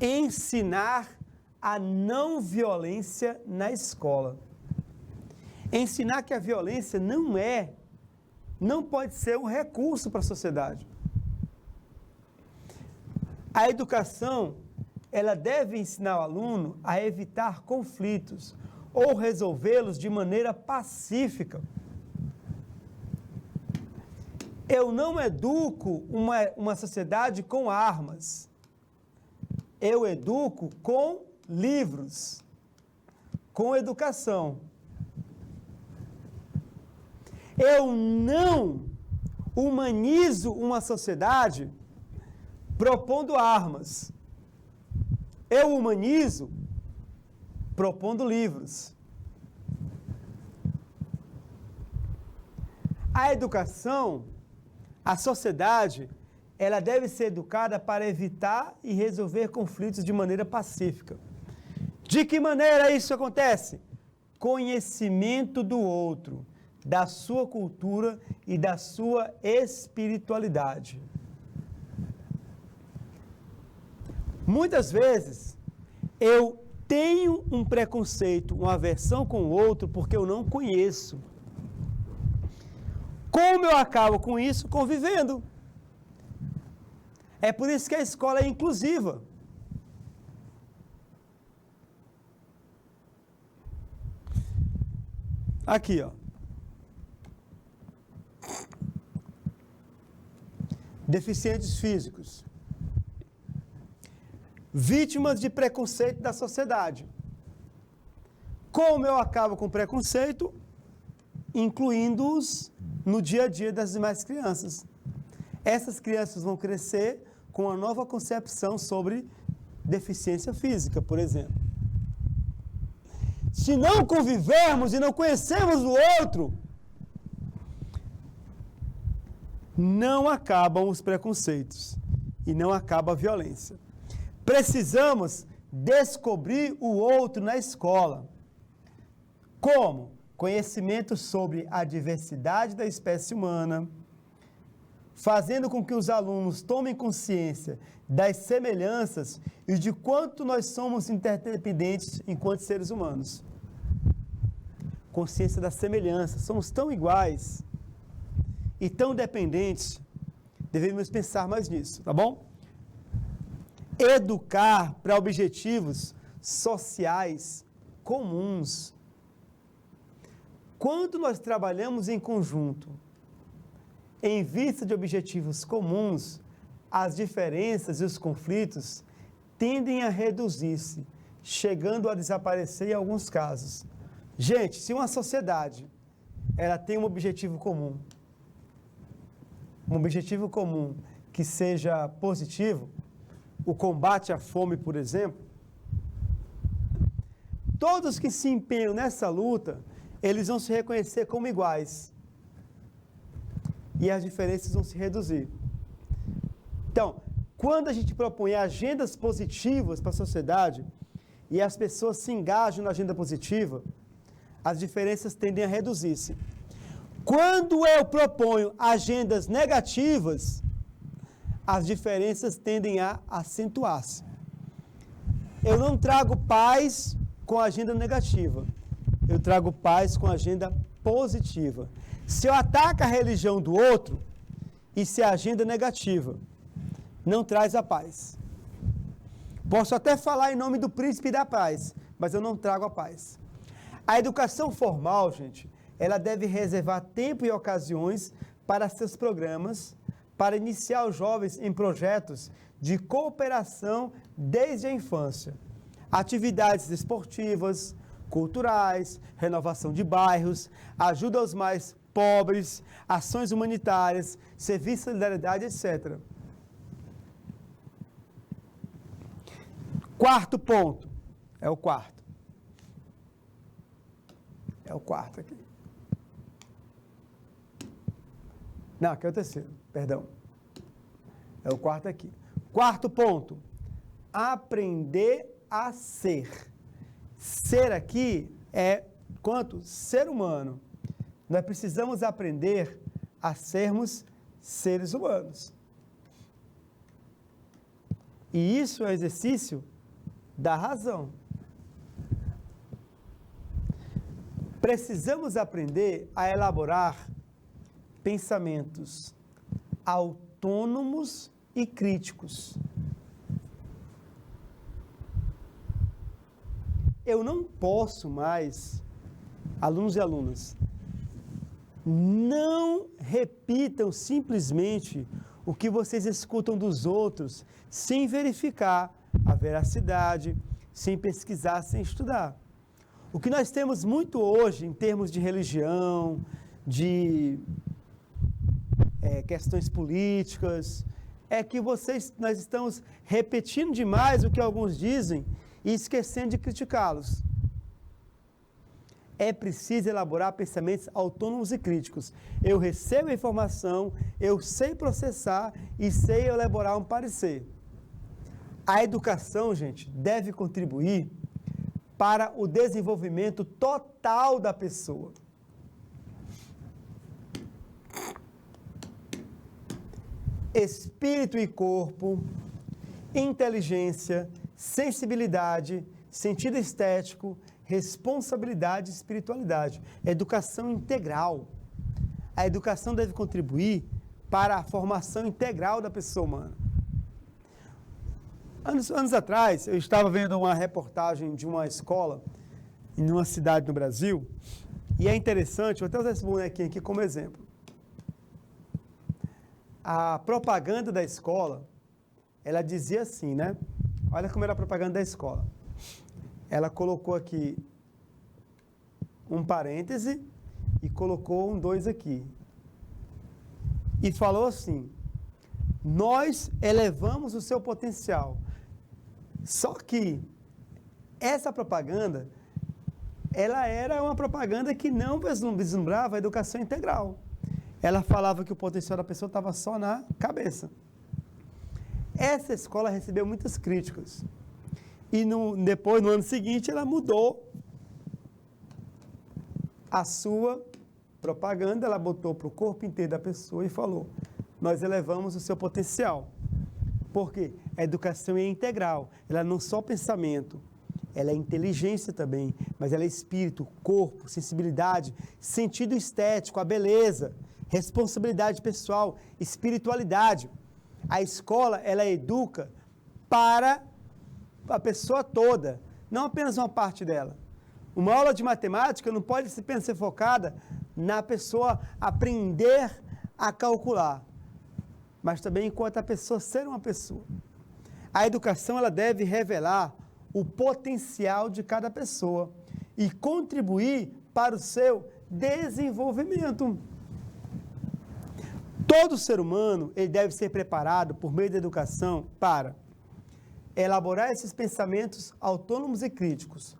Ensinar a não violência na escola. Ensinar que a violência não pode ser um recurso para a sociedade. A educação, ela deve ensinar o aluno a evitar conflitos ou resolvê-los de maneira pacífica. Eu não educo uma sociedade com armas. Eu educo com livros, com educação. Eu não humanizo uma sociedade propondo armas. Eu humanizo propondo livros. A educação, a sociedade, ela deve ser educada para evitar e resolver conflitos de maneira pacífica. De que maneira isso acontece? Conhecimento do outro, da sua cultura e da sua espiritualidade. Muitas vezes, eu tenho um preconceito, uma aversão com o outro porque eu não conheço. Como eu acabo com isso? Convivendo. É por isso que a escola é inclusiva. Aqui, ó. Deficientes físicos. Vítimas de preconceito da sociedade. Como eu acabo com preconceito? Incluindo-os no dia a dia das demais crianças. Essas crianças vão crescer com uma nova concepção sobre deficiência física, por exemplo. Se não convivermos e não conhecermos o outro, não acabam os preconceitos e não acaba a violência. Precisamos descobrir o outro na escola. Como? Conhecimento sobre a diversidade da espécie humana, fazendo com que os alunos tomem consciência das semelhanças e de quanto nós somos interdependentes enquanto seres humanos. Consciência da semelhança, somos tão iguais e tão dependentes, devemos pensar mais nisso, tá bom? educar para objetivos sociais comuns. Quando nós trabalhamos em conjunto, em vista de objetivos comuns, as diferenças e os conflitos tendem a reduzir-se, chegando a desaparecer em alguns casos. Gente, se uma sociedade ela tem um objetivo comum que seja positivo, o combate à fome, por exemplo, todos que se empenham nessa luta, eles vão se reconhecer como iguais. E as diferenças vão se reduzir. Então, quando a gente propõe agendas positivas para a sociedade e as pessoas se engajam na agenda positiva, as diferenças tendem a reduzir-se. Quando eu proponho agendas negativas, as diferenças tendem a acentuar-se. Eu não trago paz com agenda negativa, eu trago paz com agenda positiva. Se eu ataco a religião do outro, isso é agenda negativa, não traz a paz. Posso até falar em nome do príncipe da paz, mas eu não trago a paz. A educação formal, gente, ela deve reservar tempo e ocasiões para seus programas, para iniciar os jovens em projetos de cooperação desde a infância. Atividades esportivas, culturais, renovação de bairros, ajuda aos mais pobres, ações humanitárias, serviço de solidariedade, etc. Quarto ponto, é o quarto aqui. Não, aqui é o terceiro, perdão. É o quarto aqui. Quarto ponto, aprender a ser. Ser aqui é quanto? Ser humano. Nós precisamos aprender a sermos seres humanos. E isso é exercício da razão. Precisamos aprender a elaborar pensamentos autônomos e críticos. Eu não posso mais, alunos e alunas, não repitam simplesmente o que vocês escutam dos outros, sem verificar a veracidade, sem pesquisar, sem estudar. O que nós temos muito hoje, em termos de religião, de questões políticas, é que nós estamos repetindo demais o que alguns dizem e esquecendo de criticá-los. É preciso elaborar pensamentos autônomos e críticos. Eu recebo a informação, eu sei processar e sei elaborar um parecer. A educação, gente, deve contribuir para o desenvolvimento total da pessoa. Espírito e corpo, inteligência, sensibilidade, sentido estético, responsabilidade e espiritualidade. Educação integral. A educação deve contribuir para a formação integral da pessoa humana. Anos atrás, eu estava vendo uma reportagem de uma escola em uma cidade no Brasil, e é interessante, vou até usar esse bonequinho aqui como exemplo. A propaganda da escola, ela dizia assim, né? Olha como era a propaganda da escola. Ela colocou aqui um parêntese e colocou um 2 aqui. E falou assim: nós elevamos o seu potencial. Só que essa propaganda, ela era uma propaganda que não vislumbrava a educação integral. Ela falava que o potencial da pessoa estava só na cabeça. Essa escola recebeu muitas críticas. E depois, no ano seguinte, ela mudou a sua propaganda, ela botou para o corpo inteiro da pessoa e falou: nós elevamos o seu potencial. Por quê? A educação é integral, ela não é só pensamento, ela é inteligência também, mas ela é espírito, corpo, sensibilidade, sentido estético, a beleza, responsabilidade pessoal, espiritualidade. A escola, ela educa para a pessoa toda, não apenas uma parte dela. Uma aula de matemática não pode apenas ser focada na pessoa aprender a calcular, mas também enquanto a pessoa ser uma pessoa. A educação ela deve revelar o potencial de cada pessoa e contribuir para o seu desenvolvimento. Todo ser humano ele deve ser preparado por meio da educação para elaborar esses pensamentos autônomos e críticos,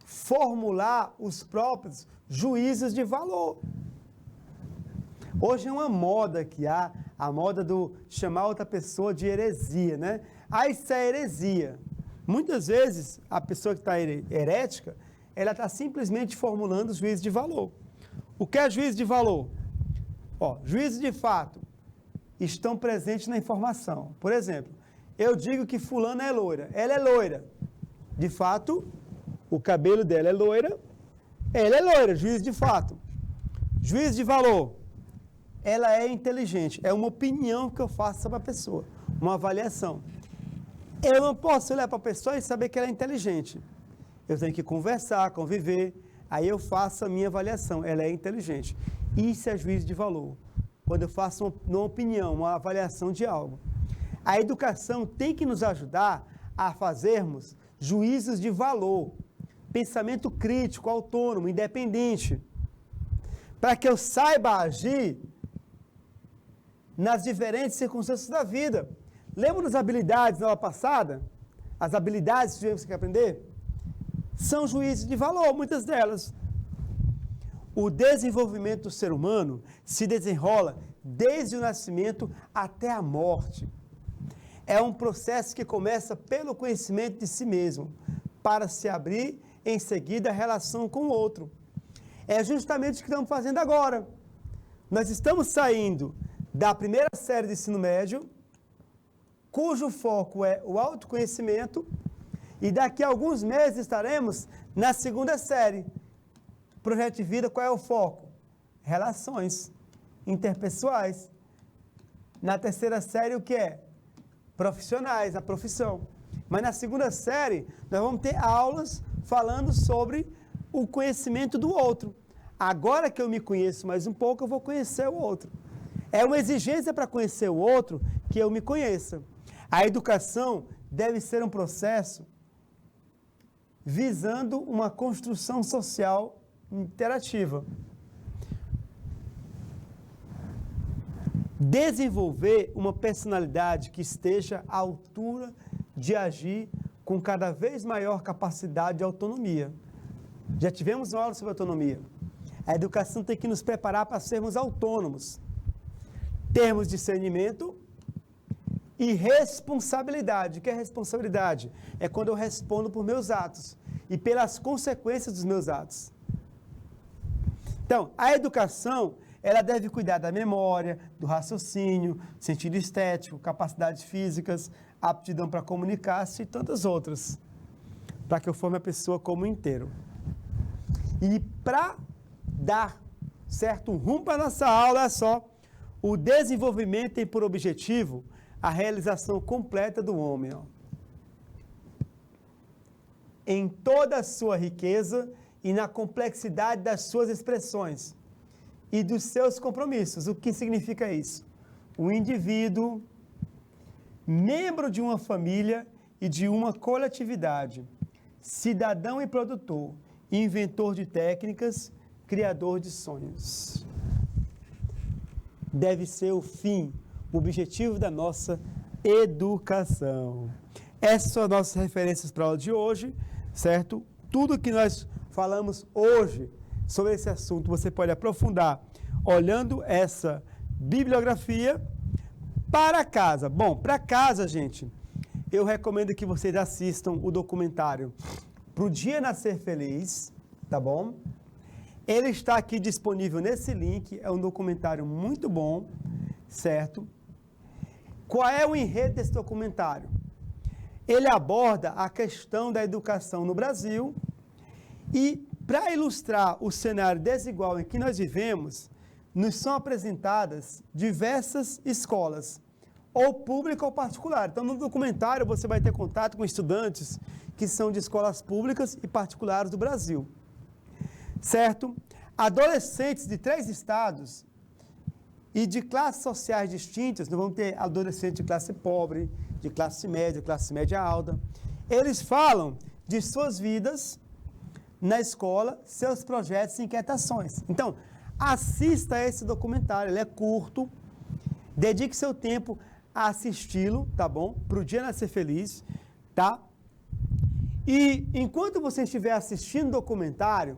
formular os próprios juízos de valor. Hoje é uma moda que há, a moda do chamar outra pessoa de heresia, né? Ah, isso é heresia. Muitas vezes, a pessoa que está herética, ela está simplesmente formulando os juízos de valor. O que é juízo de valor? Juízos de fato estão presentes na informação. Por exemplo, eu digo que fulana é loira. Ela é loira. De fato, o cabelo dela é loira. Ela é loira, juízo de fato. Juízo de valor. Ela é inteligente. É uma opinião que eu faço sobre a pessoa. Uma avaliação. Eu não posso olhar para a pessoa e saber que ela é inteligente. Eu tenho que conversar, conviver. Aí eu faço a minha avaliação. Ela é inteligente. Isso é juízo de valor. Quando eu faço uma opinião, uma avaliação de algo. A educação tem que nos ajudar a fazermos juízos de valor, pensamento crítico, autônomo, independente, para que eu saiba agir nas diferentes circunstâncias da vida. Lembra das habilidades na aula passada? As habilidades que tivemos que aprender? São juízos de valor, muitas delas. O desenvolvimento do ser humano se desenrola desde o nascimento até a morte. É um processo que começa pelo conhecimento de si mesmo, para se abrir em seguida a relação com o outro. É justamente o que estamos fazendo agora. Nós estamos saindo da primeira série de ensino médio, cujo foco é o autoconhecimento, e daqui a alguns meses estaremos na segunda série. Projeto de vida, qual é o foco? Relações interpessoais. Na terceira série, o que é? Profissionais, a profissão. Mas na segunda série, nós vamos ter aulas falando sobre o conhecimento do outro. Agora que eu me conheço mais um pouco, eu vou conhecer o outro. É uma exigência para conhecer o outro que eu me conheça. A educação deve ser um processo visando uma construção social interativa. Desenvolver uma personalidade que esteja à altura de agir com cada vez maior capacidade de autonomia. Já tivemos uma aula sobre autonomia. A educação tem que nos preparar para sermos autônomos. Termos discernimento e responsabilidade. O que é responsabilidade? É quando eu respondo por meus atos e pelas consequências dos meus atos. Então, a educação, ela deve cuidar da memória, do raciocínio, sentido estético, capacidades físicas, aptidão para comunicar-se e tantas outras, para que eu forme a pessoa como um inteiro. E para dar certo rumo para a nossa aula, é só, o desenvolvimento tem por objetivo a realização completa do homem, em toda a sua riqueza e na complexidade das suas expressões e dos seus compromissos. O que significa isso? O indivíduo, membro de uma família e de uma coletividade, cidadão e produtor, inventor de técnicas, criador de sonhos. Deve ser o fim, o objetivo da nossa educação. Essas são as nossas referências para a aula de hoje, certo? Tudo que nós falamos hoje sobre esse assunto, você pode aprofundar olhando essa bibliografia para casa. Bom, para casa, gente, eu recomendo que vocês assistam o documentário Pro Dia Nascer Feliz, tá bom? Ele está aqui disponível nesse link, é um documentário muito bom, certo? Qual é o enredo desse documentário? Ele aborda a questão da educação no Brasil e, para ilustrar o cenário desigual em que nós vivemos, nos são apresentadas diversas escolas, ou pública ou particular. Então, no documentário, você vai ter contato com estudantes que são de escolas públicas e particulares do Brasil. Certo? Adolescentes de 3 estados e de classes sociais distintas, nós vamos ter adolescentes de classe pobre, de classe média alta. Eles falam de suas vidas na escola, seus projetos e inquietações. Então, assista a esse documentário, ele é curto, dedique seu tempo a assisti-lo, tá bom? Para o Dia Nascer Feliz, tá? E enquanto você estiver assistindo o documentário,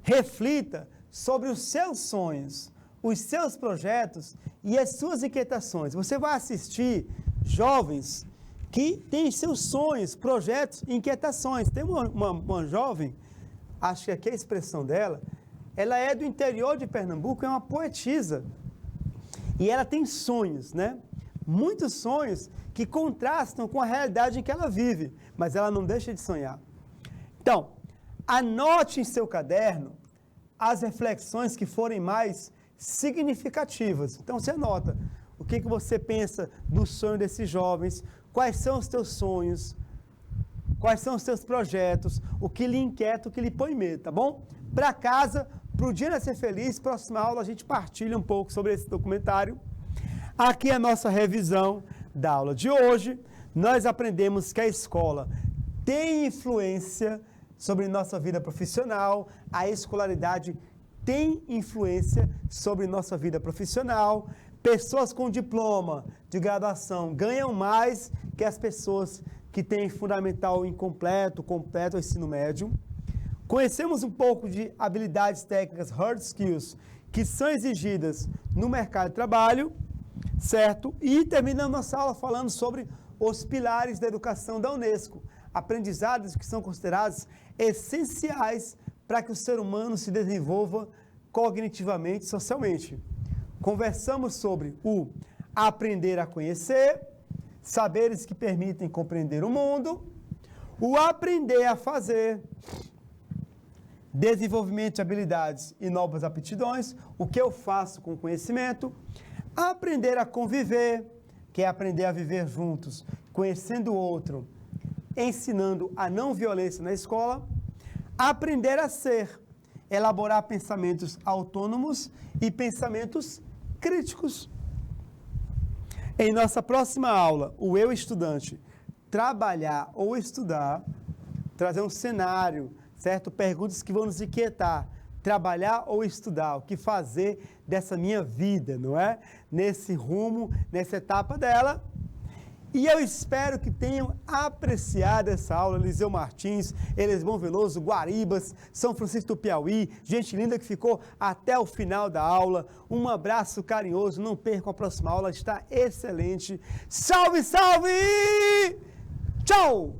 reflita sobre os seus sonhos, os seus projetos e as suas inquietações. Você vai assistir jovens que têm seus sonhos, projetos e inquietações. Tem uma jovem, acho que aqui é a expressão dela, ela é do interior de Pernambuco, é uma poetisa. E ela tem sonhos, né? Muitos sonhos que contrastam com a realidade em que ela vive, mas ela não deixa de sonhar. Então, anote em seu caderno as reflexões que forem mais significativas. Então, você anota o que você pensa do sonho desses jovens, quais são os teus sonhos, quais são os teus projetos, o que lhe inquieta, o que lhe põe medo, tá bom? Para casa, para o Dia Nascer Feliz, próxima aula a gente partilha um pouco sobre esse documentário. Aqui é a nossa revisão da aula de hoje. Nós aprendemos que a escola tem influência sobre nossa vida profissional, a escolaridade tem influência sobre nossa vida profissional. Pessoas com diploma de graduação ganham mais que as pessoas que têm fundamental incompleto, completo ao ensino médio. Conhecemos um pouco de habilidades técnicas, hard skills, que são exigidas no mercado de trabalho, certo? E terminamos nossa aula falando sobre os pilares da educação da Unesco, aprendizados que são considerados essenciais para que o ser humano se desenvolva cognitivamente e socialmente. Conversamos sobre o aprender a conhecer, saberes que permitem compreender o mundo, o aprender a fazer, desenvolvimento de habilidades e novas aptidões, o que eu faço com o conhecimento, aprender a conviver, que é aprender a viver juntos, conhecendo o outro, ensinando a não violência na escola, aprender a ser, elaborar pensamentos autônomos e pensamentos críticos. Em nossa próxima aula, o eu estudante, trabalhar ou estudar, trazer um cenário, certo? Perguntas que vão nos inquietar. Trabalhar ou estudar, o que fazer dessa minha vida, não é? Nesse rumo, nessa etapa dela. E eu espero que tenham apreciado essa aula. Eliseu Martins, Elisbon Veloso, Guaribas, São Francisco do Piauí, gente linda que ficou até o final da aula. Um abraço carinhoso, não percam a próxima aula, está excelente. Salve, salve! Tchau!